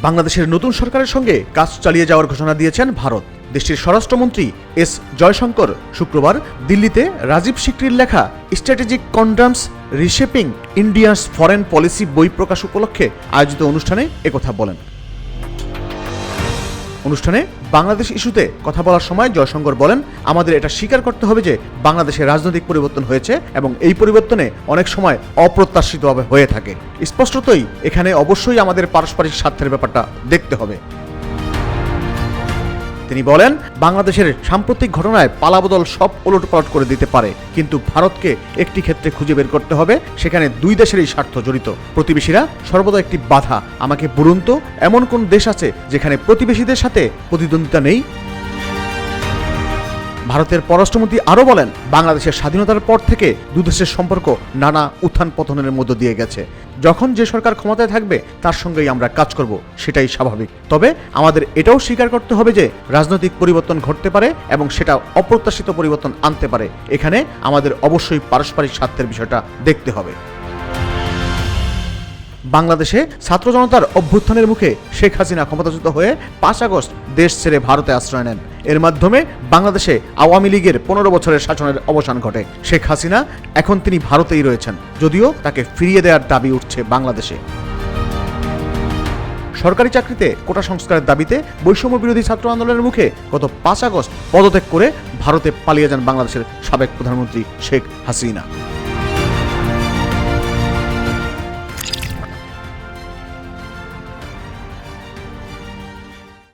বাংলাদেশের নতুন সরকারের সঙ্গে কাজ চালিয়ে যাওয়ার ঘোষণা দিয়েছেন ভারত। দেশটির স্বরাষ্ট্রমন্ত্রী এস জয়শঙ্কর শুক্রবার দিল্লিতে রাজীব সিকরির লেখা strategic conundrums reshaping India's foreign policy বই প্রকাশ উপলক্ষে আয়োজিত অনুষ্ঠানে একথা বলেন। অনুষ্ঠানে বাংলাদেশ ইস্যুতে কথা বলার সময় জয়শঙ্কর বলেন, আমাদের এটা স্বীকার করতে হবে যে বাংলাদেশে রাজনৈতিক পরিবর্তন হয়েছে এবং এই পরিবর্তনে অনেক সময় অপ্রত্যাশিতভাবে হয়ে থাকে। স্পষ্টতই এখানে অবশ্যই আমাদের পারস্পরিক স্বার্থের ব্যাপারটা দেখতে হবে। তিনি বলেন, বাংলাদেশের সাম্প্রতিক ঘটনায় পালাবদল সব ওলটপালট করে দিতে পারে, কিন্তু ভারতকে একটি ক্ষেত্রে খুঁজে বের করতে হবে, সেখানে দুই দেশেরই স্বার্থ জড়িত। প্রতিবেশীরা সর্বদা একটি বাধা। আমাকে বলুন তো, এমন কোন দেশ আছে যেখানে প্রতিবেশীদের সাথে প্রতিদ্বন্দ্বিতা নেই? ভারতের পররাষ্ট্রমন্ত্রী আরও বলেন, বাংলাদেশের স্বাধীনতার পর থেকে দুদেশের সম্পর্ক নানা উত্থান পতনের মধ্য দিয়ে গেছে। যখন যে সরকার ক্ষমতায় থাকবে তার সঙ্গেই আমরা কাজ করব, সেটাই স্বাভাবিক। তবে আমাদের এটাও স্বীকার করতে হবে যে রাজনৈতিক পরিবর্তন ঘটতে পারে এবং সেটা অপ্রত্যাশিত পরিবর্তন আনতে পারে। এখানে আমাদের অবশ্যই পারস্পরিক স্বার্থের বিষয়টা দেখতে হবে। বাংলাদেশে ছাত্র জনতার অভ্যুত্থানের মুখে শেখ হাসিনা ক্ষমতাচ্যুত হয়ে 5 আগস্ট দেশ ছেড়ে ভারতে আশ্রয় নেন। এর মাধ্যমে বাংলাদেশে আওয়ামী লীগের 15 বছরের শাসনের অবসান ঘটে। শেখ হাসিনা এখন তিনি ভারতেই রয়েছেন, যদিও তাকে ফিরিয়ে দেওয়ার দাবি উঠছে বাংলাদেশে। সরকারি চাকরিতে কোটা সংস্কারের দাবিতে বৈষম্য বিরোধী ছাত্র আন্দোলনের মুখে গত 5 আগস্ট পদত্যাগ করে ভারতে পালিয়ে যান বাংলাদেশের সাবেক প্রধানমন্ত্রী শেখ হাসিনা।